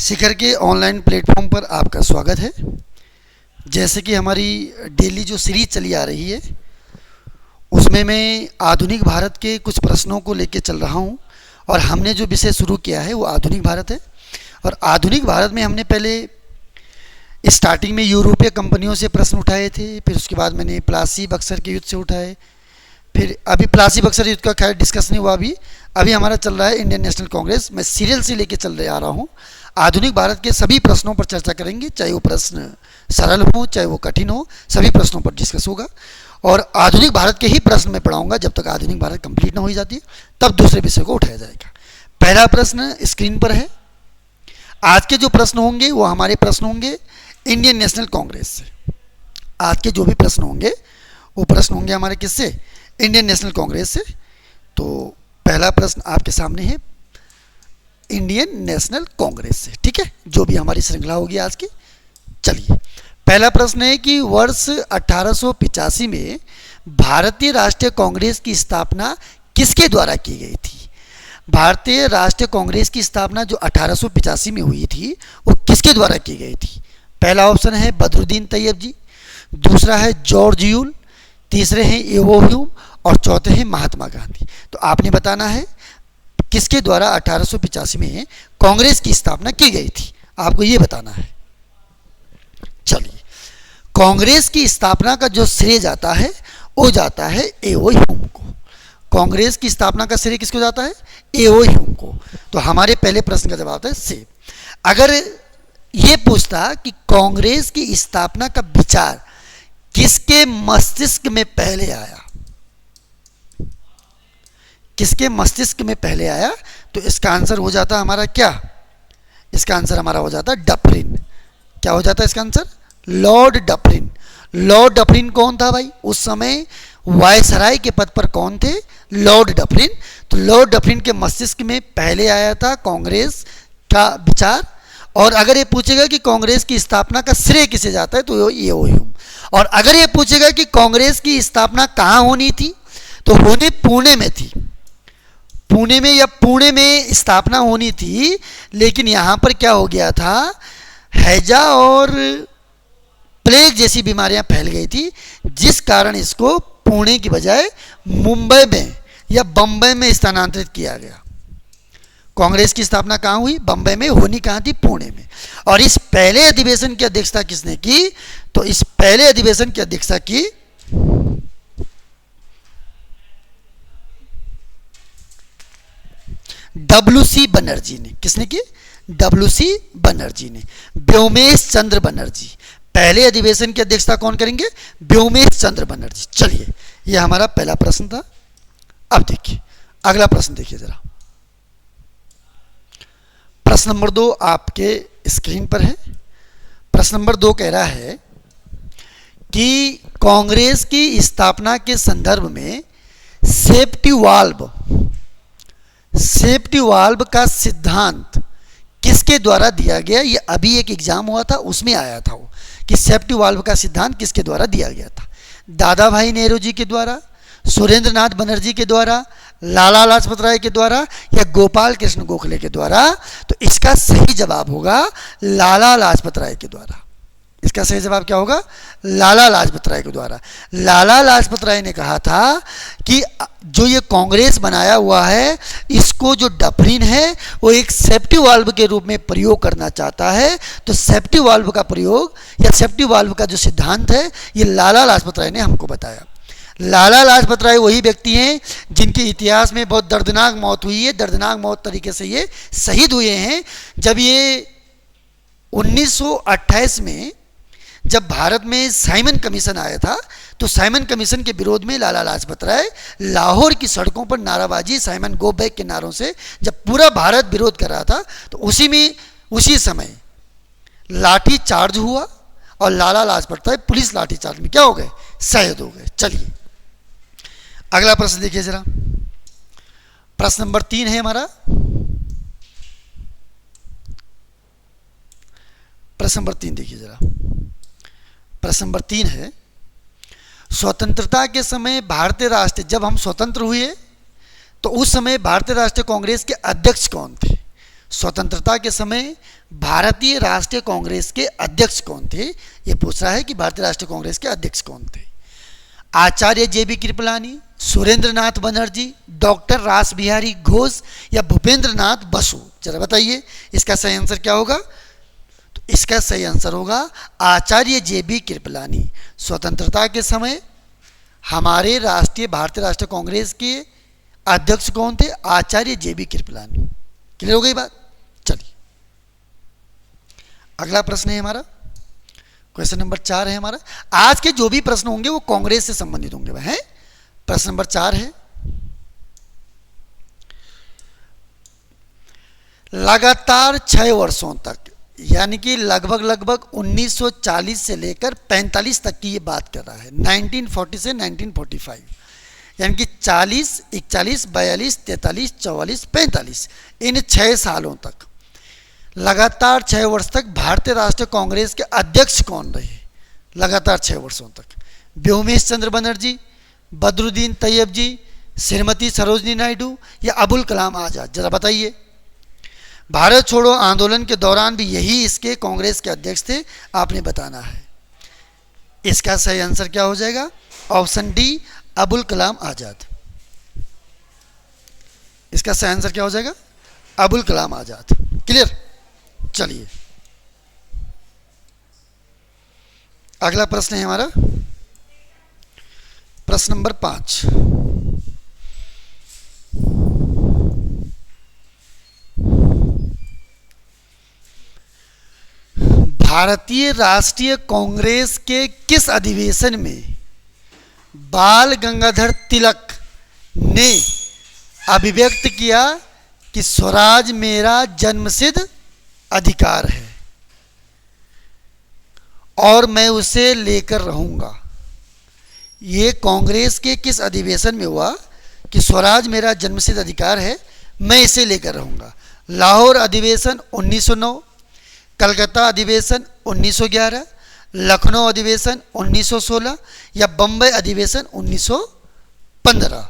शिखर के online platform पर आपका स्वागत है। जैसे कि हमारी डेली जो सीरीज चली आ रही है उसमें मैं आधुनिक भारत के कुछ प्रश्नों को लेकर चल रहा हूं और हमने जो विषय शुरू किया है वो आधुनिक भारत है। और आधुनिक भारत में हमने पहले स्टार्टिंग में यूरोपीय कंपनियों से प्रश्न उठाए थे, फिर उसके बाद मैंने प्लासी बक्सर के युद्ध से उठाए, फिर अभी प्लासी बक्सर युद्ध का खैर डिस्कस नहीं हुआ। अभी हमारा चल रहा है इंडियन नेशनल कांग्रेस। मैं सीरियल से लेके चल आ रहा हूँ। आधुनिक भारत के सभी प्रश्नों पर चर्चा करेंगे, चाहे वो प्रश्न सरल हो चाहे वो कठिन हो, सभी प्रश्नों पर डिस्कस होगा। और आधुनिक भारत के ही प्रश्न मैं पढ़ाऊंगा जब तक आधुनिक भारत कंप्लीट ना हो जाती है, तब दूसरे विषय को उठाया जाएगा। पहला प्रश्न स्क्रीन पर है। आज के जो प्रश्न होंगे वो हमारे प्रश्न होंगे इंडियन नेशनल कांग्रेस से। आज के जो भी प्रश्न होंगे वो प्रश्न होंगे हमारे किससे? इंडियन नेशनल कांग्रेस से। तो पहला प्रश्न आपके सामने है इंडियन नेशनल कांग्रेस से, ठीक है, जो भी हमारी श्रृंखला होगी आज की। चलिए, पहला प्रश्न है कि वर्ष 1885 में भारतीय राष्ट्रीय कांग्रेस की स्थापना किसके द्वारा की गई थी? भारतीय राष्ट्रीय कांग्रेस की स्थापना जो 1885 में हुई थी वो किसके द्वारा की गई थी? पहला ऑप्शन है बदरुद्दीन तैयब जी, दूसरा है जॉर्ज यूल, तीसरे हैं एवो ह्यूम और चौथे हैं महात्मा गांधी। तो आपने बताना है किसके द्वारा 1885 में कांग्रेस की स्थापना की गई थी, आपको ये बताना है। चलिए, कांग्रेस की स्थापना का जो श्रेय जाता है वो जाता है एवो ह्यूम को। कांग्रेस की स्थापना का श्रेय किसको जाता है? एवो ह्यूम को। तो हमारे पहले प्रश्न का जवाब है से। अगर ये पूछता कि कांग्रेस की स्थापना का विचार किसके मस्तिष्क में पहले आया, किसके मस्तिष्क में पहले आया, तो इसका आंसर हो जाता हमारा क्या? इसका आंसर हमारा हो जाता डफरिन। क्या हो जाता है इसका answer? Lord Dufferin. Lord Dufferin कौन था भाई? उस समय वायसराय के पद पर कौन थे? Lord Dufferin. तो लॉर्ड डफरिन के मस्तिष्क में पहले आया था कांग्रेस का विचार। और अगर ये पूछेगा कि कांग्रेस की स्थापना का श्रेय किसे जाता है तो ये ह्यूम। और अगर ये पूछेगा कि कांग्रेस की स्थापना कहाँ होनी थी तो होनी पुणे में थी। पुणे में या पुणे में स्थापना होनी थी, लेकिन यहां पर क्या हो गया था, हैजा और प्लेग जैसी बीमारियां फैल गई थी, जिस कारण इसको पुणे की बजाय मुंबई में या बंबई में स्थानांतरित किया गया। कांग्रेस की स्थापना कहाँ हुई? बंबई में। होनी कहाँ थी? पुणे में। और इस पहले अधिवेशन की अध्यक्षता किसने की? तो इस पहले अधिवेशन की अध्यक्षता की डब्ल्यूसी बनर्जी ने। किसने की? डब्ल्यूसी बनर्जी ने, व्योमेश चंद्र बनर्जी। पहले अधिवेशन की अध्यक्षता कौन करेंगे? व्योमेश चंद्र बनर्जी। चलिए, यह हमारा पहला प्रश्न था। अब देखिए अगला प्रश्न, देखिए जरा। प्रश्न नंबर 2 आपके स्क्रीन पर है। प्रश्न नंबर 2 कह रहा है कि कांग्रेस की स्थापना के संदर्भ में सेफ्टी वाल्व का सिद्धांत किसके द्वारा दिया गया? ये अभी एक एग्जाम हुआ था उसमें आया था वो, कि सेफ्टी वाल्व का सिद्धांत किसके द्वारा दिया गया था? दादा भाई नेहरू जी के द्वारा, सुरेंद्र नाथ बनर्जी के द्वारा, लाला लाजपत राय के द्वारा या गोपाल कृष्ण गोखले के द्वारा? तो इसका सही जवाब होगा लाला लाजपत राय के द्वारा। इसका सही जवाब क्या होगा? लाला लाजपत राय के द्वारा। लाला लाजपत राय ने कहा था कि जो ये कांग्रेस बनाया हुआ है इसको जो डफरिन है वो एक सेफ्टी वाल्व के रूप में प्रयोग करना चाहता है। तो सेफ्टी वाल्व का प्रयोग या सेफ्टी वाल्व का जो सिद्धांत है ये लाला लाजपत राय ने हमको बताया। लाला लाजपत राय वही व्यक्ति हैं जिनके इतिहास में बहुत दर्दनाक मौत हुई है। दर्दनाक मौत तरीके से ये शहीद हुए हैं। जब ये 1928 में जब भारत में साइमन कमीशन आया था तो साइमन कमीशन के विरोध में लाला लाजपत राय लाहौर की सड़कों पर नाराबाजी, साइमन गो बैक के नारों से जब पूरा भारत विरोध कर रहा था तो उसी समय लाठी चार्ज हुआ और लाला लाजपत राय पुलिस लाठी चार्ज में क्या हो गए? शहीद हो गए। चलिए अगला प्रश्न देखिए जरा। प्रश्न नंबर 3 है हमारा। प्रश्न नंबर 3 देखिए जरा। प्रश्न नंबर 3 है, स्वतंत्रता के समय भारतीय राष्ट्र, जब हम स्वतंत्र हुए तो उस समय भारतीय राष्ट्रीय कांग्रेस के अध्यक्ष कौन थे? स्वतंत्रता के समय भारतीय राष्ट्रीय कांग्रेस के अध्यक्ष कौन थे? ये पूछ रहा है कि भारतीय राष्ट्रीय कांग्रेस के अध्यक्ष कौन थे। आचार्य जे.बी. कृपलानी, सुरेंद्र नाथ बनर्जी, डॉक्टर रास बिहारी घोष या भूपेंद्र नाथ बसु? जरा बताइए इसका सही आंसर क्या होगा? तो इसका सही आंसर होगा आचार्य जे.बी. कृपलानी। स्वतंत्रता के समय हमारे भारतीय राष्ट्रीय कांग्रेस के अध्यक्ष कौन थे? आचार्य जे.बी. कृपलानी। क्लियर हो गई बात? चलिए अगला प्रश्न है हमारा, क्वेश्चन नंबर 4 है हमारा। आज के जो भी प्रश्न होंगे वो कांग्रेस से संबंधित होंगे हैं। प्रश्न नंबर 4 है, लगातार 6 वर्षों तक, यानी कि लगभग 1940 से लेकर 45 तक की ये बात कर रहा है, 1940 से 1945, यानी कि 40, 41, 42, 43, 44, 45, इन 6 सालों तक लगातार 6 वर्ष तक भारतीय राष्ट्रीय कांग्रेस के अध्यक्ष कौन रहे? लगातार 6 वर्षों तक व्योमेश चंद्र बनर्जी, बदरुद्दीन तैयब जी, श्रीमती सरोजनी नायडू या अबुल कलाम आजाद? जरा बताइए। भारत छोड़ो आंदोलन के दौरान भी यही इसके कांग्रेस के अध्यक्ष थे, आपने बताना है। इसका सही आंसर क्या हो जाएगा? Option D, Abul Kalam Azad. इसका सही आंसर क्या हो जाएगा? अबुल कलाम आजाद। क्लियर? चलिए अगला प्रश्न है हमारा, प्रश्न नंबर 5। भारतीय राष्ट्रीय कांग्रेस के किस अधिवेशन में बाल गंगाधर तिलक ने अभिव्यक्त किया कि स्वराज मेरा जन्मसिद्ध अधिकार है और मैं उसे लेकर रहूंगा? ये कांग्रेस के किस अधिवेशन में हुआ कि स्वराज मेरा जन्मसिद्ध अधिकार है, मैं इसे लेकर रहूंगा? लाहौर अधिवेशन 1909, कलकत्ता अधिवेशन 1911, लखनऊ अधिवेशन 1916 या बम्बई अधिवेशन 1915?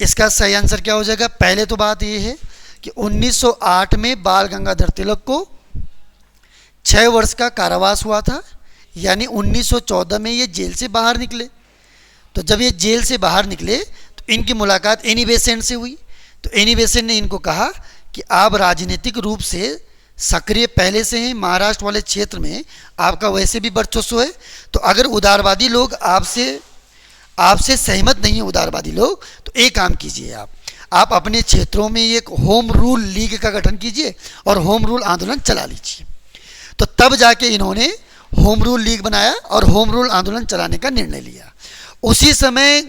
इसका सही आंसर क्या हो जाएगा? पहले तो बात यह है कि 1908 में बाल गंगाधर तिलक को 6 वर्ष का कारावास हुआ था, यानी 1914 में ये जेल से बाहर निकले। तो जब ये जेल से बाहर निकले तो इनकी मुलाकात एनी बेसेंट से हुई। तो एनी बेसेंट ने इनको कहा कि आप राजनीतिक रूप से सक्रिय पहले से हैं, महाराष्ट्र वाले क्षेत्र में आपका वैसे भी वर्चस्व है, तो अगर उदारवादी लोग आपसे सहमत नहीं है, उदारवादी लोग, तो एक काम कीजिए, आप अपने क्षेत्रों में एक होम रूल लीग का गठन कीजिए और होम रूल आंदोलन चला लीजिए। तो तब जाके इन्होंने होम रूल लीग बनाया और होम रूल आंदोलन चलाने का निर्णय लिया। उसी समय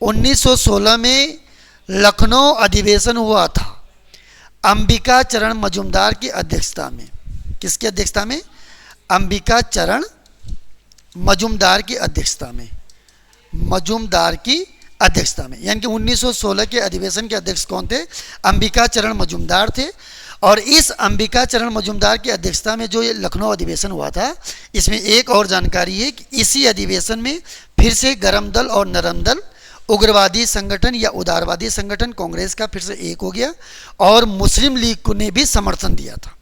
1916 में लखनऊ अधिवेशन हुआ था, अंबिका चरण मजूमदार की अध्यक्षता में। किसकी अध्यक्षता में? अंबिका चरण मजूमदार की अध्यक्षता में, मजूमदार की अध्यक्षता में, यानी कि 1916 के अधिवेशन के अध्यक्ष कौन थे? अंबिका चरण मजूमदार थे। और इस अंबिका चरण मजूमदार की अध्यक्षता में जो ये लखनऊ अधिवेशन हुआ था, इसमें एक और जानकारी है कि इसी अधिवेशन में फिर से गरम दल और नरम दल, उग्रवादी संगठन या उदारवादी संगठन कांग्रेस का फिर से एक हो गया और मुस्लिम लीग को ने भी समर्थन दिया था।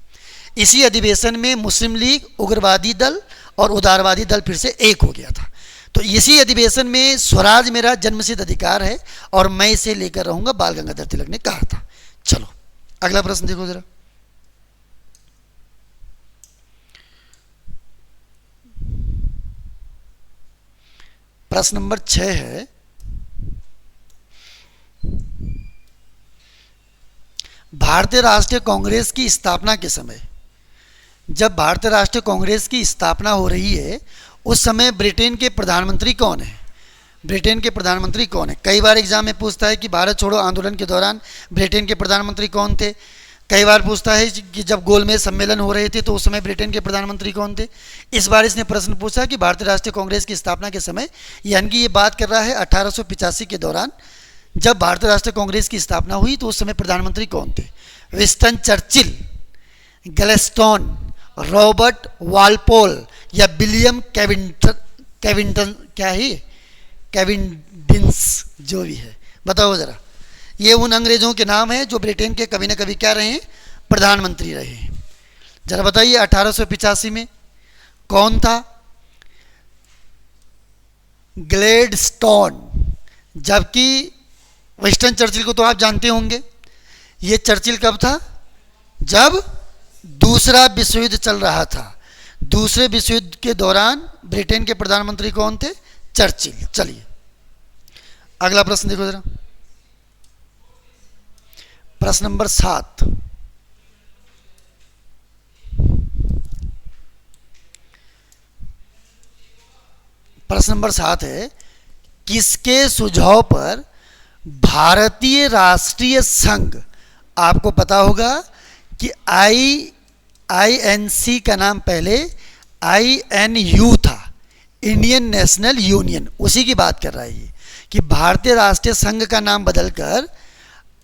इसी अधिवेशन में मुस्लिम लीग, उग्रवादी दल और उदारवादी दल फिर से एक हो गया था। तो इसी अधिवेशन में स्वराज मेरा जन्मसिद्ध अधिकार है और मैं इसे लेकर रहूंगा, बाल गंगाधर तिलक ने कहा था। चलो अगला प्रश्न देखो जरा। प्रश्न नंबर 6 है, भारतीय राष्ट्रीय कांग्रेस की स्थापना के समय, जब भारतीय राष्ट्रीय कांग्रेस की स्थापना हो रही है उस समय ब्रिटेन के प्रधानमंत्री कौन है? ब्रिटेन के प्रधानमंत्री कौन है? कई बार एग्जाम में पूछता है कि भारत छोड़ो आंदोलन के दौरान ब्रिटेन के प्रधानमंत्री कौन थे। कई बार पूछता है कि जब गोलमेज सम्मेलन हो रहे थे तो उस समय ब्रिटेन के प्रधानमंत्री कौन थे। इस बार इसने प्रश्न पूछा कि भारतीय राष्ट्रीय कांग्रेस की स्थापना के समय, यानी कि ये बात कर रहा है 1885 के दौरान, जब भारतीय राष्ट्रीय कांग्रेस की स्थापना हुई तो उस समय प्रधानमंत्री कौन थे? Winston Churchill, Gladstone, Robert Walpole या विलियम कैविंटन, क्या है कैविंडिंस, जो भी है बताओ जरा। ये उन अंग्रेजों के नाम हैं जो ब्रिटेन के कभी ना कभी क्या रहे हैं? प्रधानमंत्री रहे? जरा बताइए 1885 में कौन था? ग्लैडस्टोन। जबकि विंस्टन चर्चिल को तो आप जानते होंगे। ये चर्चिल कब था? जब दूसरा विश्व युद्ध चल रहा था। दूसरे विश्व युद्ध के दौरान ब्रिटेन के प्रधानमंत्री कौन थे? चर्चिल। चलिए अगला प्रश्न देखो जरा, प्रश्न नंबर 7। प्रश्न नंबर 7 है, किसके सुझाव पर भारतीय राष्ट्रीय संघ, आपको पता होगा कि INC का नाम पहले INU था, इंडियन नेशनल यूनियन, उसी की बात कर रहा है ये, कि भारतीय राष्ट्रीय संघ का नाम बदलकर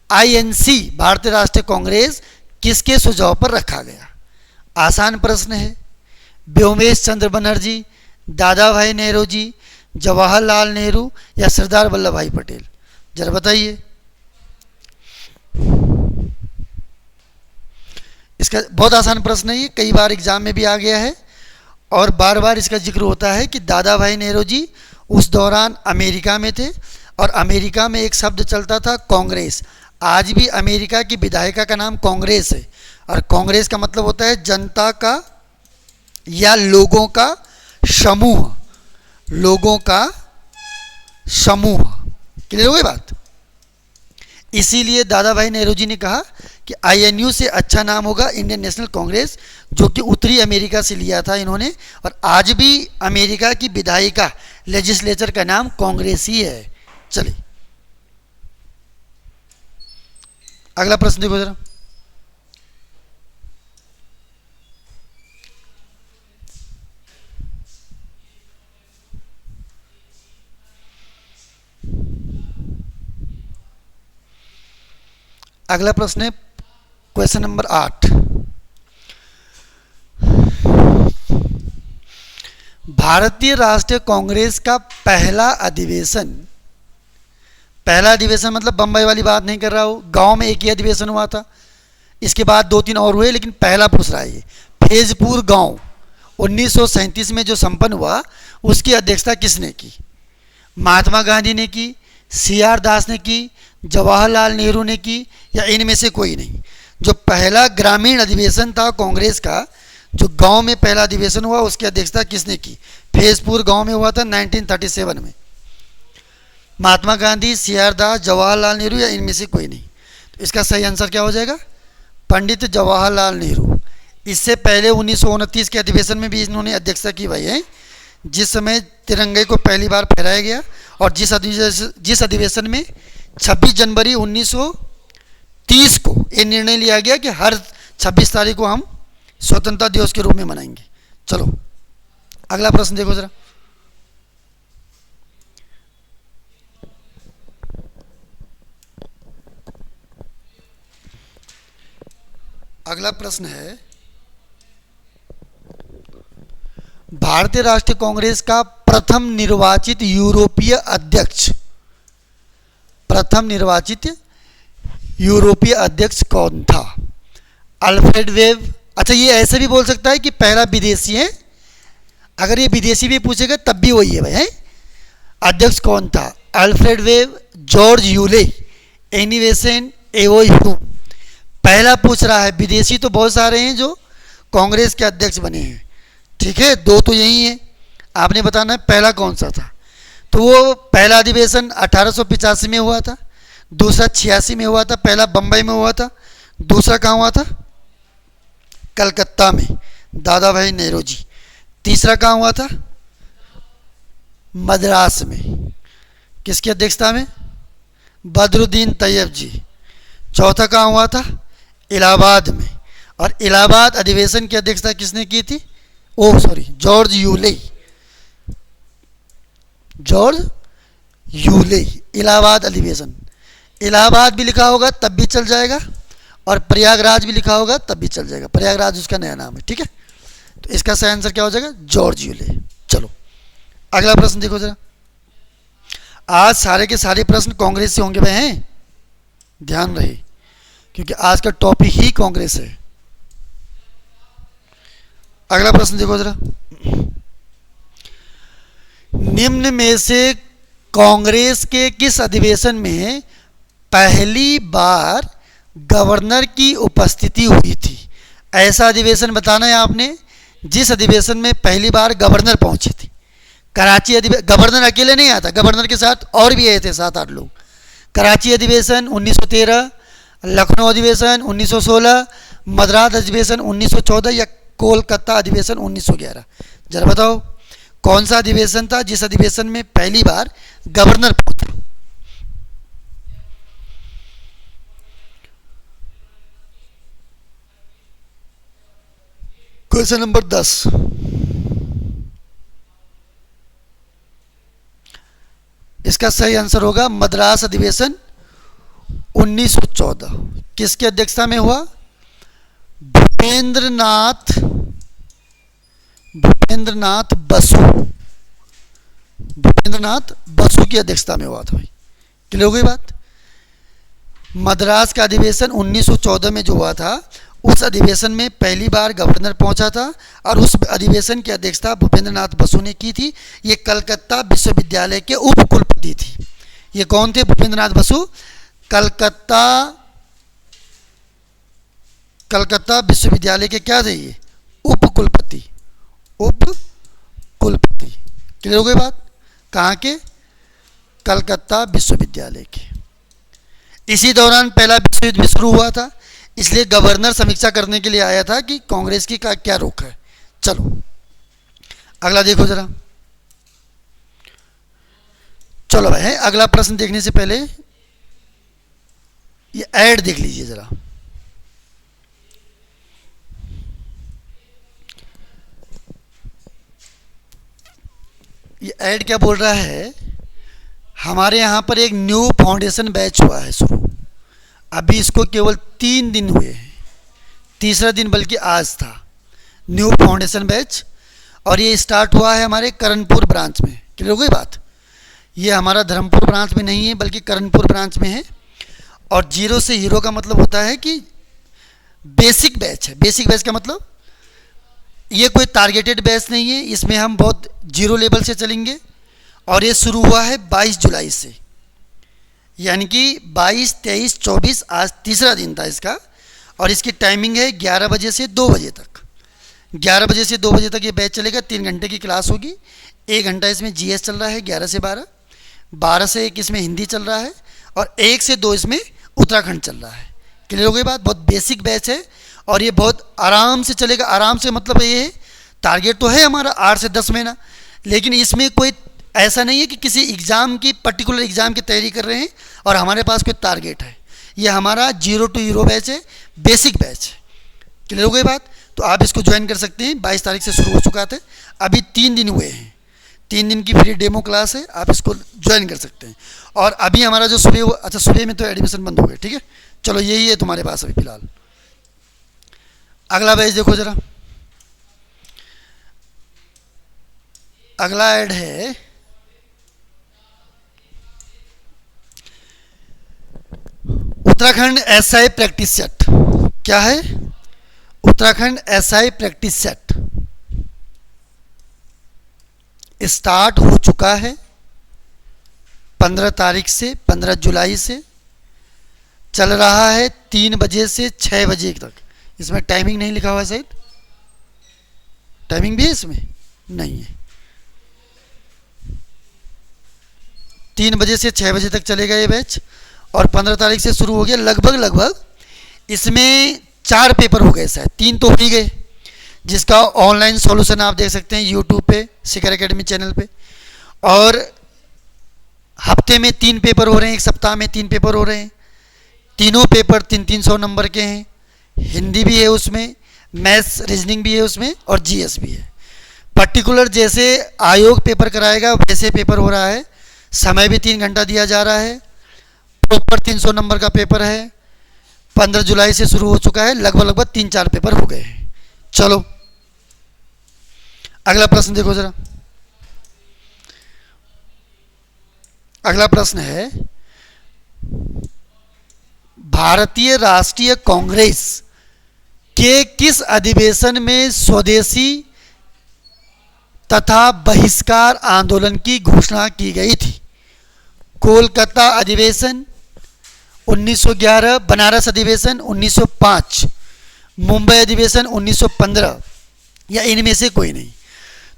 INC भारतीय राष्ट्रीय कांग्रेस किसके सुझाव पर रखा गया? आसान प्रश्न है। व्योमेश चंद्र बनर्जी, दादा भाई नेहरू जी, जवाहरलाल नेहरू या सरदार वल्लभ भाई पटेल? जरा बताइए। इसका बहुत आसान प्रश्न है ये, कई बार एग्जाम में भी आ गया है और बार बार इसका जिक्र होता है कि दादा भाई नेहरू जी उस दौरान अमेरिका में थे और अमेरिका में एक शब्द चलता था कांग्रेस। आज भी अमेरिका की विधायिका का नाम कांग्रेस है और कांग्रेस का मतलब होता है जनता का या लोगों का समूह, लोगों का समूह। क्लियर हो गई बात? इसीलिए दादा भाई नेहरू जी ने कहा कि INU से अच्छा नाम होगा इंडियन नेशनल कांग्रेस, जो कि उत्तरी अमेरिका से लिया था इन्होंने, और आज भी अमेरिका की विधायिका लेजिस्लेचर का नाम कांग्रेस ही है। चलिए अगला प्रश्न देखो जरा, अगला प्रश्न है क्वेश्चन नंबर 8। भारतीय राष्ट्रीय कांग्रेस का पहला अधिवेशन, पहला अधिवेशन मतलब बंबई वाली बात नहीं कर रहा हूं, गांव में एक ही अधिवेशन हुआ था, इसके बाद 2-3 और हुए, लेकिन पहला पूछ रहा है ये। फैजपुर गांव 1937 में जो संपन्न हुआ, उसकी अध्यक्षता किसने की? महात्मा गांधी ने की, CR दास ने की, जवाहरलाल नेहरू ने की, या इनमें से कोई नहीं? जो पहला ग्रामीण अधिवेशन था कांग्रेस का, जो गांव में पहला अधिवेशन हुआ, उसकी अध्यक्षता किसने की? फैजपुर गांव में हुआ था 1937 में। महात्मा गांधी, CR दास, जवाहरलाल नेहरू या इनमें से कोई नहीं? तो इसका सही आंसर क्या हो जाएगा? पंडित जवाहरलाल नेहरू। इससे पहले 1929 के अधिवेशन में भी इन्होंने अध्यक्षता की भाई है, जिस समय तिरंगे को पहली बार फहराया गया, और जिस अधिवेशन में 26 जनवरी 1930 को ये निर्णय लिया गया कि हर 26 तारीख को हम स्वतंत्रता दिवस के रूप में मनाएंगे। चलो अगला प्रश्न देखो जरा, अगला प्रश्न है, भारतीय राष्ट्रीय कांग्रेस का प्रथम निर्वाचित यूरोपीय अध्यक्ष, प्रथम निर्वाचित यूरोपीय अध्यक्ष कौन था? Alfred web. अच्छा, ये ऐसे भी बोल सकता है कि पहला विदेशी है, अगर ये विदेशी भी पूछेगा तब भी वही है भाई है। अध्यक्ष कौन था? Alfred Webb, George Yule, Annie Besant A O Hume. पहला पूछ रहा है, विदेशी तो बहुत सारे हैं जो कांग्रेस के अध्यक्ष बने हैं, ठीक है, 2 तो यही है, आपने बताना है पहला कौन सा था। तो वो पहला अधिवेशन 1885 में हुआ था, दूसरा 86 में हुआ था, पहला बंबई में हुआ था, दूसरा कहाँ हुआ था? कलकत्ता में, दादा भाई नेहरू जी। तीसरा कहाँ हुआ था? मद्रास में, किसकी अध्यक्षता में? बदरुद्दीन तैयब जी। चौथा कहाँ हुआ था? इलाहाबाद में, और इलाहाबाद अधिवेशन की अध्यक्षता किसने की थी? George Yule, George Yule. Allahabad अधिवेशन, इलाहाबाद भी लिखा होगा तब भी चल जाएगा, और प्रयागराज भी लिखा होगा तब भी चल जाएगा, प्रयागराज उसका नया नाम है, ठीक है। तो इसका सही आंसर क्या हो जाएगा? George Yule. चलो अगला प्रश्न देखो जरा, आज सारे के सारे प्रश्न कांग्रेस से होंगे भाई हैं, ध्यान रहे। क्योंकि आज का टॉपिक ही कांग्रेस है। अगला प्रश्न देखो जरा, निम्न में से कांग्रेस के किस अधिवेशन में पहली बार गवर्नर की उपस्थिति हुई थी? ऐसा अधिवेशन बताना है आपने जिस अधिवेशन में पहली बार गवर्नर पहुंचे थे। कराची अधिवेशन, गवर्नर अकेले नहीं आता, गवर्नर के साथ और भी आए थे 7-8 लोग। कराची अधिवेशन 1913, लखनऊ अधिवेशन 1916, मद्रास अधिवेशन 1914 या कोलकाता अधिवेशन 1911। जरा बताओ कौन सा अधिवेशन था जिस अधिवेशन में पहली बार गवर्नर पहुंचा? क्वेश्चन नंबर 10, इसका सही आंसर होगा मद्रास अधिवेशन 1914। किसकी अध्यक्षता में हुआ? भूपेंद्रनाथ बसु, भूपेंद्रनाथ बसु की अध्यक्षता में हुआ था भाई। क्लियर हो गई बात? मद्रास का अधिवेशन 1914 में जो हुआ था, उस अधिवेशन में पहली बार गवर्नर पहुंचा था और उस अधिवेशन की अध्यक्षता भूपेंद्रनाथ बसु ने की थी। ये कलकत्ता विश्वविद्यालय के उप कुलपति थी। ये कौन थे? भूपेंद्रनाथ बसु कलकत्ता विश्वविद्यालय के क्या थे? ये उप कुलपति। क्लियर हो गई बात? कहाँ के? कलकत्ता विश्वविद्यालय के। इसी दौरान पहला विश्व युद्ध भी शुरू हुआ था, इसलिए गवर्नर समीक्षा करने के लिए आया था कि कांग्रेस की का क्या रुख है। चलो अगला देखो जरा। चलो भाई, अगला प्रश्न देखने से पहले ये ऐड देख लीजिए जरा। ये ऐड क्या बोल रहा है? हमारे यहाँ पर एक न्यू फाउंडेशन बैच हुआ है शुरू। अभी इसको केवल 3 दिन हुए हैं, तीसरा दिन बल्कि आज था न्यू फाउंडेशन बैच, और ये स्टार्ट हुआ है हमारे करणपुर ब्रांच में। क्लियर हो गई बात? ये हमारा धर्मपुर ब्रांच में नहीं है बल्कि करणपुर ब्रांच में है। और 0 से हीरो का मतलब होता है कि बेसिक बैच है। बेसिक बैच का मतलब ये कोई टारगेटेड बैच नहीं है, इसमें हम बहुत जीरो लेवल से चलेंगे। और ये शुरू हुआ है 22 जुलाई से, यानी कि 22, 23, 24 आज तीसरा दिन था इसका। और इसकी टाइमिंग है 11 बजे से 2 बजे तक। 11 बजे से 2 बजे तक ये बैच चलेगा। 3 घंटे की क्लास होगी। 1 घंटा इसमें जीएस चल रहा है 11 से 12, 12 से 1 इसमें हिंदी चल रहा है, और 1 से 2 इसमें उत्तराखंड चल रहा है। क्लियर हो गई बात? बहुत बेसिक बैच है और ये बहुत आराम से चलेगा। आराम से मतलब ये है, टारगेट तो है हमारा 8 से 10 महीना, लेकिन इसमें कोई ऐसा नहीं है कि किसी एग्ज़ाम की पर्टिकुलर एग्ज़ाम की तैयारी कर रहे हैं और हमारे पास कोई टारगेट है। ये हमारा 0 to हीरो बैच है, बेसिक बैच है। क्लियर हो गई बात? तो आप इसको ज्वाइन कर सकते हैं। 22 तारीख से शुरू हो चुका था, अभी 3 दिन हुए हैं। 3 दिन की फ्री डेमो क्लास है, आप इसको ज्वाइन कर सकते हैं। और अभी हमारा जो सुबह, अच्छा सुबह में तो एडमिशन बंद हो गए, ठीक है। चलो यही है तुम्हारे पास अभी फिलहाल। अगला बैच देखो जरा। अगला ऐड है उत्तराखंड एसआई प्रैक्टिस सेट। क्या है? Uttarakhand SI practice set start हो चुका है 15 तारीख से, 15 जुलाई से चल रहा है 3 बजे से 6 बजे तक। इसमें टाइमिंग नहीं लिखा हुआ है, शायद टाइमिंग भी है इसमें? नहीं है। 3 बजे से 6 बजे तक चलेगा ये बैच और 15 तारीख से शुरू हो गया। लगभग इसमें 4 पेपर हो गए, शायद 3 तो हो ही गए, जिसका ऑनलाइन सॉल्यूशन आप देख सकते हैं यूट्यूब पे, शिखर एकेडमी चैनल पे। और हफ्ते में 3 पेपर हो रहे हैं, एक सप्ताह में 3 पेपर हो रहे हैं। तीनों पेपर 300 नंबर के हैं। हिंदी भी है उसमें, मैथ्स रीजनिंग भी है उसमें, और जीएस भी है। पर्टिकुलर जैसे आयोग पेपर कराएगा वैसे पेपर हो रहा है। समय भी 3 घंटा दिया जा रहा है। प्रॉपर 300 नंबर का पेपर है। 15 जुलाई से शुरू हो चुका है। लगभग 3-4 पेपर हो गए हैं। चलो अगला प्रश्न देखो जरा। अगला प्रश्न है, भारतीय राष्ट्रीय कांग्रेस के किस अधिवेशन में स्वदेशी तथा बहिष्कार आंदोलन की घोषणा की गई थी? कोलकाता अधिवेशन 1911, बनारस अधिवेशन 1905, मुंबई अधिवेशन 1915 या इनमें से कोई नहीं।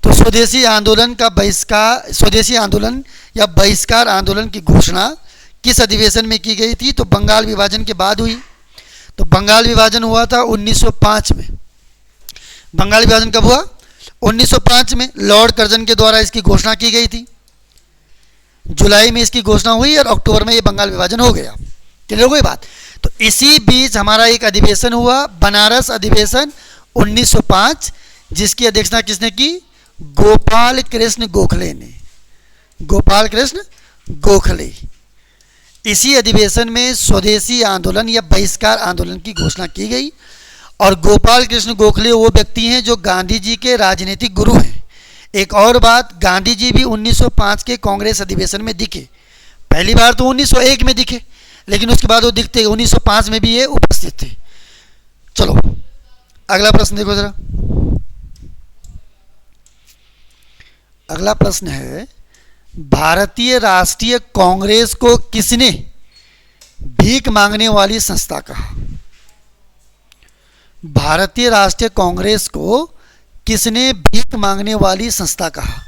तो स्वदेशी आंदोलन का बहिष्कार, स्वदेशी आंदोलन या बहिष्कार आंदोलन की घोषणा किस अधिवेशन में की गई थी? तो बंगाल विभाजन के बाद हुई। तो बंगाल विभाजन हुआ था 1905 में। बंगाल विभाजन कब हुआ? 1905 में। लॉर्ड कर्जन के द्वारा इसकी घोषणा की गई थी। जुलाई में इसकी घोषणा हुई और अक्टूबर में ये बंगाल विभाजन हो गया। क्लियर हो गई बात? तो इसी बीच हमारा एक अधिवेशन हुआ, बनारस अधिवेशन 1905, जिसकी अध्यक्षता किसने की? गोपाल कृष्ण गोखले ने। गोपाल कृष्ण गोखले। इसी अधिवेशन में स्वदेशी आंदोलन या बहिष्कार आंदोलन की घोषणा की गई। और गोपाल कृष्ण गोखले वो व्यक्ति हैं जो गांधी जी के राजनीतिक गुरु हैं। एक और बात, गांधी जी भी 1905 के कांग्रेस अधिवेशन में दिखे। पहली बार तो 1901 में दिखे, लेकिन उसके बाद वो दिखते 1905 में भी ये उपस्थित थे। चलो अगला प्रश्न देखो जरा। अगला प्रश्न है, भारतीय राष्ट्रीय कांग्रेस को किसने भीख मांगने वाली संस्था कहा? भारतीय राष्ट्रीय कांग्रेस को किसने भीख मांगने वाली संस्था कहा?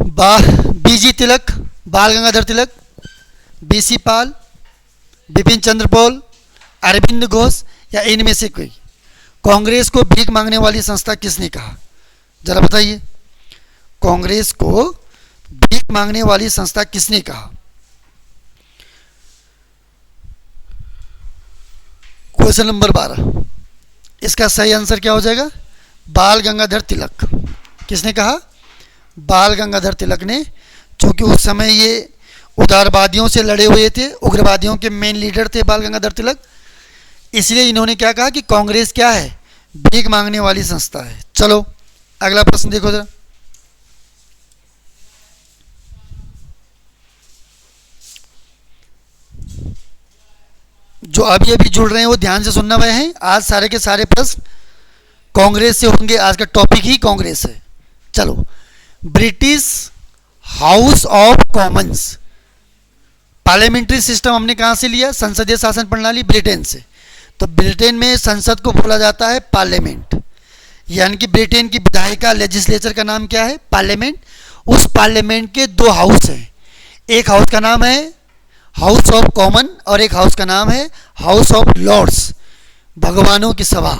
बीजी तिलक, बाल गंगाधर तिलक, बीसी पाल, बिपिन चंद्र पॉल, अरविंद घोष या इनमें से कोई? कांग्रेस को भीख मांगने वाली संस्था किसने कहा? जरा बताइए। कांग्रेस को भीख मांगने वाली संस्था किसने कहा? Question number 12। इसका सही आंसर क्या हो जाएगा? बाल गंगाधर तिलक। किसने कहा? बाल गंगाधर तिलक ने, क्योंकि उस समय ये उदारवादियों से लड़े हुए थे, उग्रवादियों के मेन लीडर थे बाल गंगाधर तिलक। इसलिए इन्होंने क्या कहा कि कांग्रेस क्या है? भीख मांगने वाली संस्था है। चलो अगला प्रश्न देखो जरा। जो अभी अभी जुड़ रहे हैं वो ध्यान से सुनना हुए हैं। आज सारे के सारे प्रश्न कांग्रेस से होंगे। आज का टॉपिक ही कांग्रेस है। चलो, British house of Commons, parliamentary system हमने कहाँ से लिया? संसदीय शासन प्रणाली, ब्रिटेन से। तो ब्रिटेन में संसद को बोला जाता है पार्लियामेंट, यानी कि ब्रिटेन की विधायिका लेजिस्लेचर का नाम क्या है? पार्लियामेंट। उस पार्लियामेंट के दो हाउस हैं। एक हाउस का नाम है हाउस ऑफ कॉमन और एक हाउस का नाम है हाउस ऑफ लॉर्ड्स, भगवानों की सभा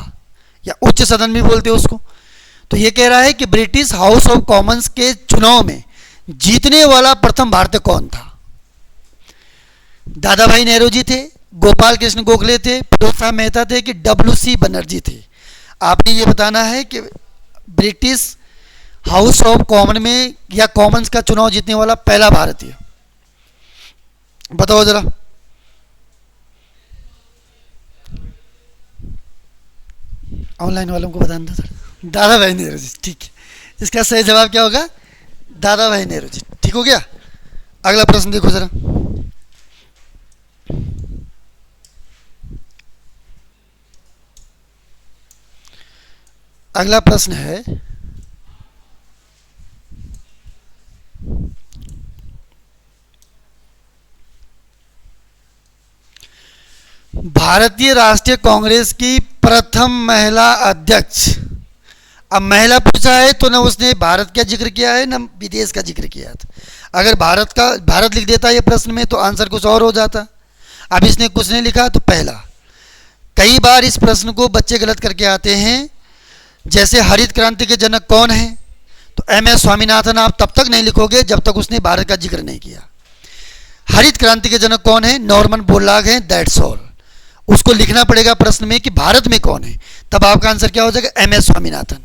या उच्च सदन भी बोलते हैं उसको। तो ये कह रहा है कि ब्रिटिश हाउस ऑफ कॉमन्स के चुनाव में जीतने वाला प्रथम भारतीय कौन था? दादा भाई नेहरू जी थे, गोपाल कृष्ण गोखले थे, फिरोज शाह मेहता थे कि WC बनर्जी थे? आपने ये बताना है कि ब्रिटिश हाउस ऑफ कॉमन में या कॉमन्स का चुनाव जीतने वाला पहला भारतीय, बताओ जरा। ऑनलाइन वालों को बता दो सर। दादा भाई नेहरू जी, ठीक है। इसका सही जवाब क्या होगा? दादा भाई नेहरू जी। ठीक हो गया। अगला प्रश्न देखो जरा। अगला प्रश्न है, भारतीय राष्ट्रीय कांग्रेस की प्रथम महिला अध्यक्ष। अब महिला पूछा है तो ना उसने भारत का जिक्र किया है ना विदेश का जिक्र किया था। अगर भारत लिख देता ये प्रश्न में तो आंसर कुछ और हो जाता। अब इसने कुछ नहीं लिखा तो पहला। कई बार इस प्रश्न को बच्चे गलत करके आते हैं। जैसे हरित क्रांति के जनक कौन है? तो MS स्वामीनाथन आप तब तक नहीं लिखोगे जब तक उसने भारत का जिक्र नहीं किया। हरित क्रांति के जनक कौन है? नॉर्मन बोरलॉग हैं, दैट्स ऑल। उसको लिखना पड़ेगा प्रश्न में कि भारत में कौन है, तब आपका आंसर क्या हो जाएगा? MS स्वामीनाथन।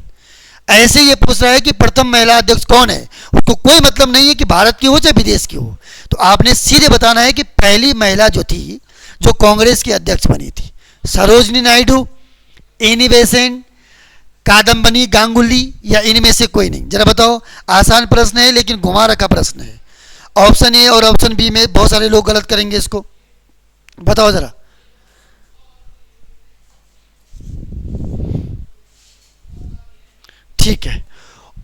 ऐसे ये पूछ रहा है कि प्रथम महिला अध्यक्ष कौन है, उसको कोई मतलब नहीं है कि भारत की हो चाहे विदेश की हो। तो आपने सीधे बताना है कि पहली महिला जो थी जो कांग्रेस की अध्यक्ष बनी थी, सरोजनी नायडू, एनी बेसेंट, कादम्बनी गांगुली या इनमें से कोई नहीं? जरा बताओ। आसान प्रश्न है लेकिन घुमा रखा प्रश्न है। ऑप्शन ए और ऑप्शन बी में बहुत सारे लोग गलत करेंगे इसको। बताओ जरा। ठीक है,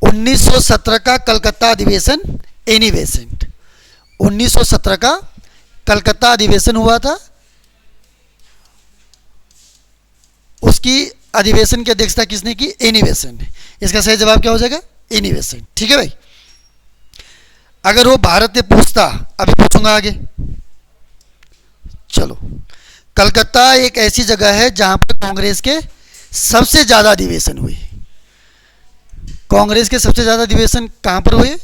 1917 का कलकत्ता अधिवेशन, एनी बेसेंट। 1917 का कलकत्ता अधिवेशन हुआ था, उसकी अधिवेशन की अध्यक्षता किसने की? एनी बेसेंट ने। इसका सही जवाब क्या हो जाएगा? Annie Besant. ठीक है भाई। अगर वो भारत ने पूछता, अभी पूछूंगा आगे। चलो, कलकत्ता एक ऐसी जगह है जहां पर कांग्रेस के सबसे ज्यादा अधिवेशन हुए। कांग्रेस के सबसे ज्यादा अधिवेशन कहां पर हुए?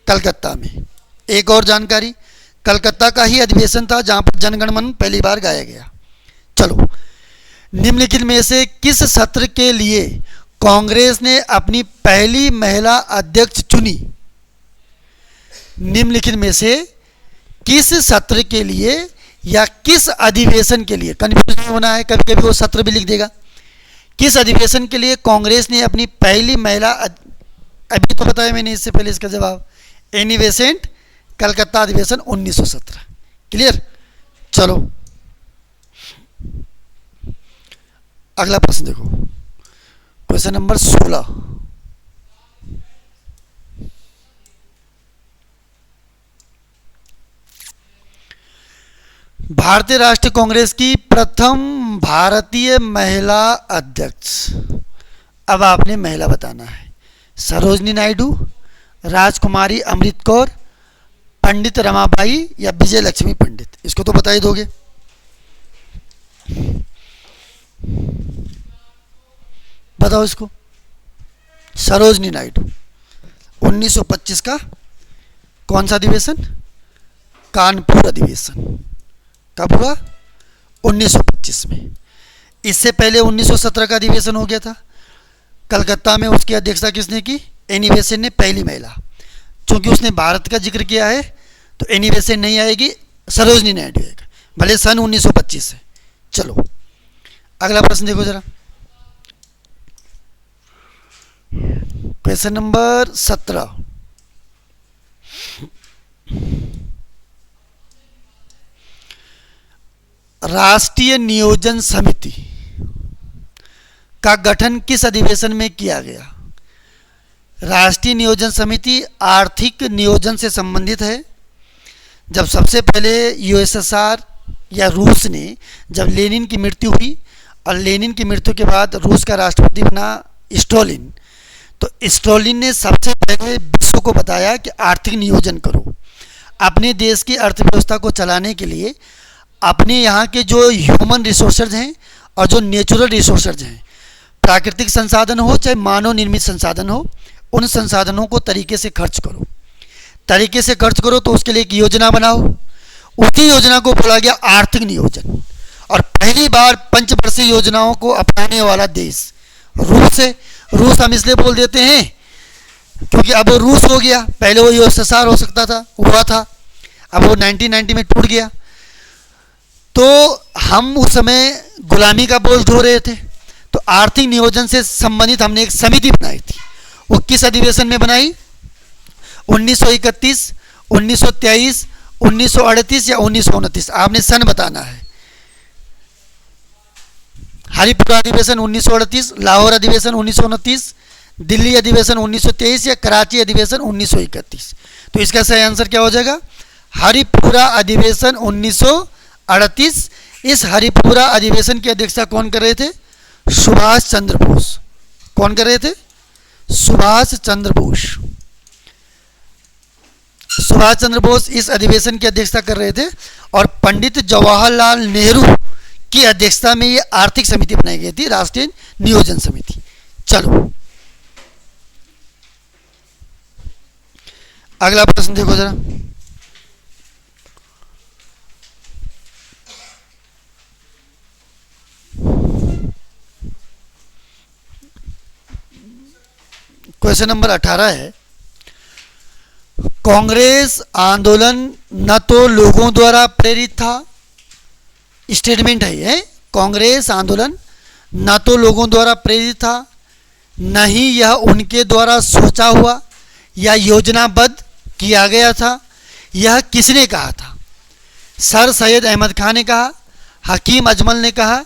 कलकत्ता में। एक और जानकारी, कलकत्ता का ही अधिवेशन था जहां पर जनगण मन पहली बार गाया गया। चलो, निम्नलिखित में से किस सत्र के लिए कांग्रेस ने अपनी पहली महिला अध्यक्ष चुनी? निम्नलिखित में से किस सत्र के लिए या किस अधिवेशन के लिए, कंफ्यूज नहीं होना है, कभी कभी वो सत्र भी लिख देगा। किस अधिवेशन के लिए कांग्रेस ने अपनी पहली महिला, अभी तो बताया मैंने इससे पहले इसका जवाब, एनी बेसेंट, कलकत्ता अधिवेशन 1917। क्लियर। चलो, अगला प्रश्न देखो, क्वेश्चन नंबर 16। भारतीय राष्ट्रीय कांग्रेस की प्रथम भारतीय महिला अध्यक्ष, अब आपने महिला बताना है। सरोजनी नायडू, राजकुमारी अमृत कौर, पंडित रमाबाई या विजय लक्ष्मी पंडित? इसको तो बता ही दोगे। बताओ इसको। सरोजनी नायडू। 1925 का कौन सा अधिवेशन? कानपुर अधिवेशन। कब हुआ? 1925 में। इससे पहले 1917 का अधिवेशन हो गया था कलकत्ता में। उसकी अध्यक्षता किसने की? एनी बेसेंट ने, पहली महिला। चूंकि उसने भारत का जिक्र किया है तो एनी बेसेंट नहीं आएगी, सरोजनी नायडू आएगा, भले सन 1925 है। चलो, अगला प्रश्न देखो जरा, क्वेश्चन नंबर 17। राष्ट्रीय नियोजन समिति का गठन किस अधिवेशन में किया गया? राष्ट्रीय नियोजन समिति आर्थिक नियोजन से संबंधित है। जब सबसे पहले यूएसएसआर या रूस ने, जब लेनिन की मृत्यु हुई और लेनिन की मृत्यु के बाद रूस का राष्ट्रपति बना स्टोलिन, तो स्टोलिन ने सबसे पहले विश्व को बताया कि आर्थिक नियोजन करो। अपने देश की अर्थव्यवस्था को चलाने के लिए अपने यहाँ के जो ह्यूमन रिसोर्सेज हैं और जो नेचुरल रिसोर्सेज हैं, प्राकृतिक संसाधन हो चाहे मानव निर्मित संसाधन हो, उन संसाधनों को तरीके से खर्च करो। तरीके से खर्च करो तो उसके लिए एक योजना बनाओ। उसी योजना को बोला गया आर्थिक नियोजन। और पहली बार पंचवर्षीय योजनाओं को अपनाने वाला देश रूस है। रूस हम इसलिए बोल देते हैं क्योंकि अब वो रूस हो गया, पहले वो यूएसएसआर हो सकता था, हुआ था, अब वो 1990 में टूट गया। तो हम उस समय गुलामी का बोझ ढो रहे थे, तो आर्थिक नियोजन से संबंधित हमने एक समिति बनाई थी। वो किस अधिवेशन में बनाई? 1931, 1923, 1938 या 1929? आपने सन बताना है। हरिपुरा अधिवेशन 1938, लाहौर अधिवेशन 1929, दिल्ली अधिवेशन 1923 या कराची अधिवेशन 1931? तो इसका सही आंसर क्या हो जाएगा? हरिपुरा अधिवेशन 1938। इस हरिपुरा अधिवेशन की अध्यक्षता कौन कर रहे थे? सुभाष चंद्र बोस। कौन कर रहे थे? सुभाष चंद्र बोस। सुभाष चंद्र बोस इस अधिवेशन की अध्यक्षता कर रहे थे और पंडित जवाहरलाल नेहरू की अध्यक्षता में ये आर्थिक समिति बनाई गई थी, राष्ट्रीय नियोजन समिति। चलो, अगला प्रश्न देखो जरा, क्वेश्चन नंबर 18 है। कांग्रेस आंदोलन न तो लोगों द्वारा प्रेरित था, स्टेटमेंट है ये, कांग्रेस आंदोलन न तो लोगों द्वारा प्रेरित था, न ही यह उनके द्वारा सोचा हुआ या योजनाबद्ध किया गया था। यह किसने कहा था? सर सैयद अहमद खान ने कहा, हकीम अजमल ने कहा,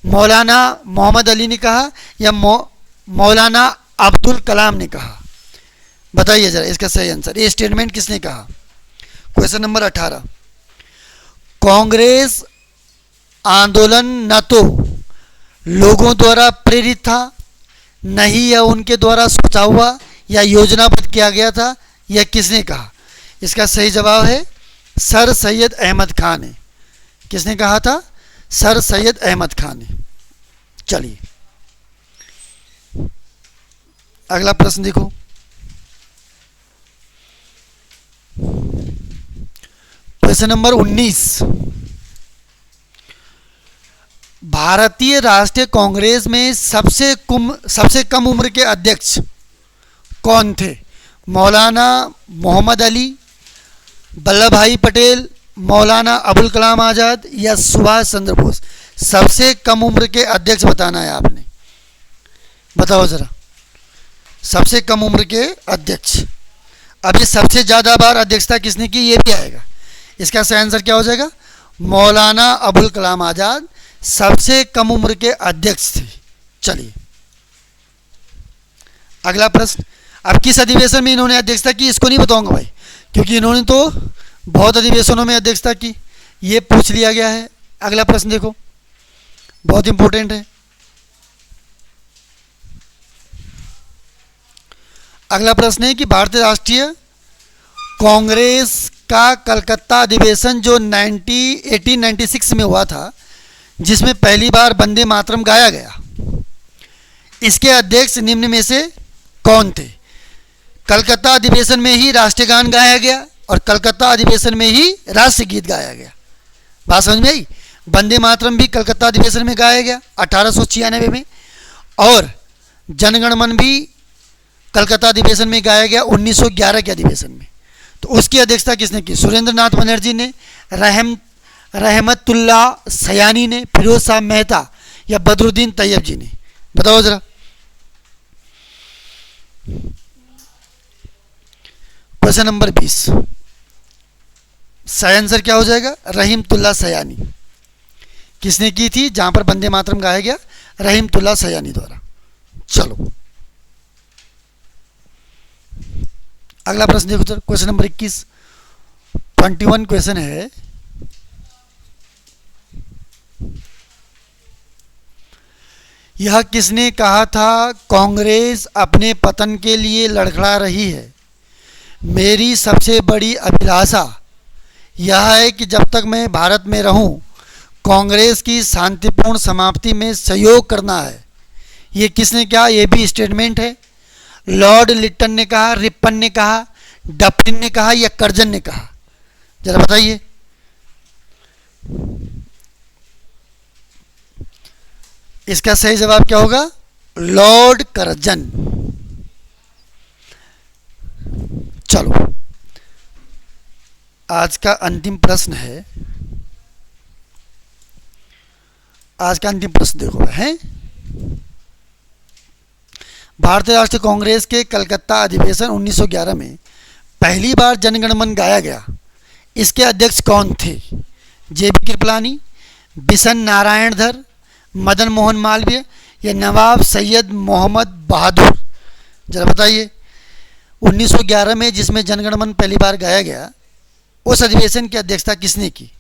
मौलाना मोहम्मद अली ने कहा, या मौलाना अब्दुल कलाम ने कहा? बताइए जरा इसका सही आंसर। ये स्टेटमेंट किसने कहा? क्वेश्चन नंबर 18, कांग्रेस आंदोलन न तो लोगों द्वारा प्रेरित था, नहीं यह उनके द्वारा सोचा हुआ या योजनाबद्ध किया गया था, यह किसने कहा? इसका सही जवाब है सर सैयद अहमद खान ने। किसने कहा था? सर सैयद अहमद खान ने। चलिए अगला प्रश्न देखो। क्वेश्चन नंबर 19, भारतीय राष्ट्रीय कांग्रेस में सबसे कम उम्र के अध्यक्ष कौन थे? मौलाना मोहम्मद अली, वल्लभ भाई पटेल, मौलाना अबुल कलाम आज़ाद, या सुभाष चंद्र बोस? सबसे कम उम्र के अध्यक्ष बताना है आपने। बताओ जरा, सबसे कम उम्र के अध्यक्ष। अभी सबसे ज़्यादा बार अध्यक्षता किसने की, ये भी आएगा। इसका सही आंसर क्या हो जाएगा? मौलाना अबुल कलाम आज़ाद सबसे कम उम्र के अध्यक्ष थे। चलिए अगला प्रश्न, अब किस अधिवेशन में इन्होंने अध्यक्षता की इसको नहीं बताऊंगा भाई, क्योंकि इन्होंने तो बहुत अधिवेशनों में अध्यक्षता की, ये पूछ लिया गया है। अगला प्रश्न देखो, बहुत इंपॉर्टेंट है। अगला प्रश्न है कि भारतीय राष्ट्रीय कांग्रेस का कलकत्ता अधिवेशन जो 1896 में हुआ था, जिसमें पहली बार वंदे मातरम गाया गया, इसके अध्यक्ष निम्न में से कौन थे? कलकत्ता अधिवेशन में ही राष्ट्रगान गाया गया और कलकत्ता अधिवेशन में ही राष्ट्र गीत गाया गया। बात समझ में आई? वंदे मातरम भी कलकत्ता अधिवेशन में गाया गया 1896 में, और जनगण मन भी कलकत्ता अधिवेशन में गाया गया 1911 के अधिवेशन में। तो उसकी अध्यक्षता किसने की? सुरेंद्र नाथ बनर्जी ने, रहमतुल्ला सयानी ने, फिरोज शाह मेहता, या बदरुद्दीन तैयब जी ने? बताओ जरा। क्वेश्चन नंबर 20, सही आंसर क्या हो जाएगा? रहीमतुल्ला सयानी। किसने की थी? जहां पर वंदे मातरम गाया गया, रहीमतुल्ला सयानी द्वारा। चलो अगला प्रश्न देखो सर, क्वेश्चन नंबर 21, 21 क्वेश्चन है। यह किसने कहा था? कांग्रेस अपने पतन के लिए लड़खड़ा रही है। मेरी सबसे बड़ी अभिलाषा यह है कि जब तक मैं भारत में रहूं, कांग्रेस की शांतिपूर्ण समाप्ति में सहयोग करना है। ये किसने कहा? ये भी स्टेटमेंट है। लॉर्ड लिट्टन ने कहा, रिपन ने कहा, डफरिन ने कहा, या कर्जन ने कहा? जरा बताइए। इसका सही जवाब क्या होगा? Lord Curzon. चलो आज का अंतिम प्रश्न है। आज का अंतिम प्रश्न देखो है, भारतीय राष्ट्रीय कांग्रेस के कलकत्ता अधिवेशन 1911 में पहली बार जनगण मन गाया गया, इसके अध्यक्ष कौन थे? जेबी कृपलानी, बिशन नारायण धर, मदन मोहन मालवीय, या नवाब सैयद मोहम्मद बहादुर? जरा बताइए। 1911 में जिसमें जनगण मन पहली बार गाया गया, उस अधिवेशन की अध्यक्षता किसने की?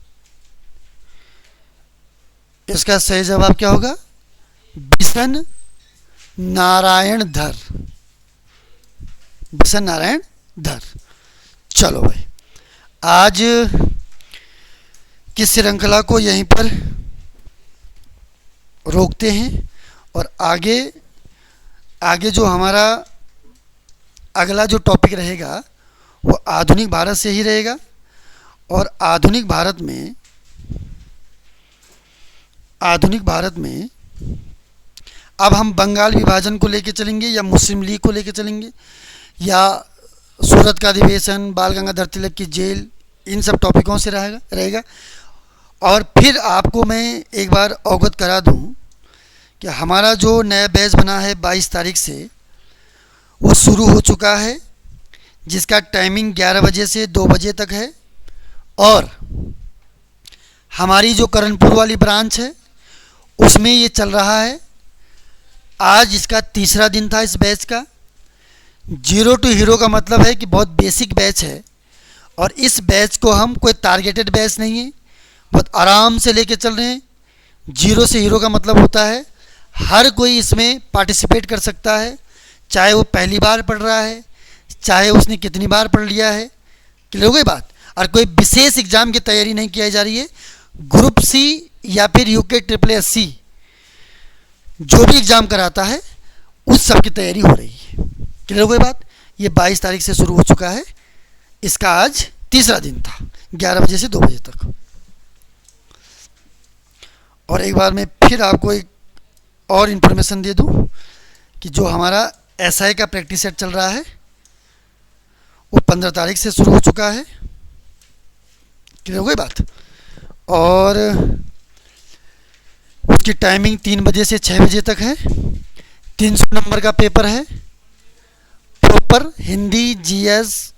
इसका सही जवाब क्या होगा? बिशन नारायण धर। बिशन नारायण धर। चलो भाई, आज की श्रृंखला को यहीं पर रोकते हैं, और आगे जो हमारा अगला जो टॉपिक रहेगा वो आधुनिक भारत से ही रहेगा। और आधुनिक भारत में अब हम बंगाल विभाजन को लेकर चलेंगे, या मुस्लिम लीग को लेकर चलेंगे, या सूरत का अधिवेशन, बाल गंगाधर तिलक की जेल, इन सब टॉपिकों से रहेगा। और फिर आपको मैं एक बार अवगत करा दूं कि हमारा जो नया बैच बना है 22 तारीख से, वो शुरू हो चुका है, जिसका टाइमिंग 11 बजे से 2 बजे तक है। और हमारी जो करणपुर वाली ब्रांच है उसमें ये चल रहा है। आज इसका तीसरा दिन था इस बैच का। जीरो टू हीरो का मतलब है कि बहुत बेसिक बैच है और इस बैच को हम कोई टारगेटेड बैच नहीं है, बहुत आराम से लेके चल रहे हैं। जीरो से हीरो का मतलब होता है हर कोई इसमें पार्टिसिपेट कर सकता है, चाहे वो पहली बार पढ़ रहा है, चाहे उसने कितनी बार पढ़ लिया है। क्लियर हो गई बात। और कोई विशेष एग्जाम की तैयारी नहीं की जा रही है। ग्रुप सी या फिर यूके ट्रिपल एस सी जो भी एग्ज़ाम कराता है उस सब की तैयारी हो रही है। क्लियर हो गई बात। ये 22 तारीख से शुरू हो चुका है। इसका आज तीसरा दिन था, 11 बजे से 2 बजे तक। और एक बार मैं फिर आपको एक और इन्फॉर्मेशन दे दूं कि जो हमारा एसआई का प्रैक्टिस सेट चल रहा है वो 15 तारीख से शुरू हो चुका है। क्लियर हो गई बात। और उसकी टाइमिंग 3 बजे से 6 बजे तक है। 300 नंबर का पेपर है। Proper Hindi, GS,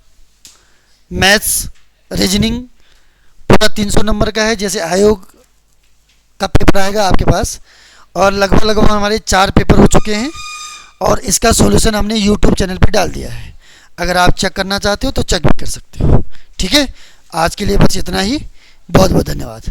maths, reasoning पूरा 300 नंबर का है, जैसे आयोग का पेपर आएगा आपके पास। और लगभग हमारे 4 पेपर हो चुके हैं और इसका सॉल्यूशन हमने यूट्यूब चैनल पर डाल दिया है। अगर आप चेक करना चाहते हो तो चेक भी कर सकते हो। ठीक है, आज के लिए बस इतना ही। बहुत बहुत धन्यवाद।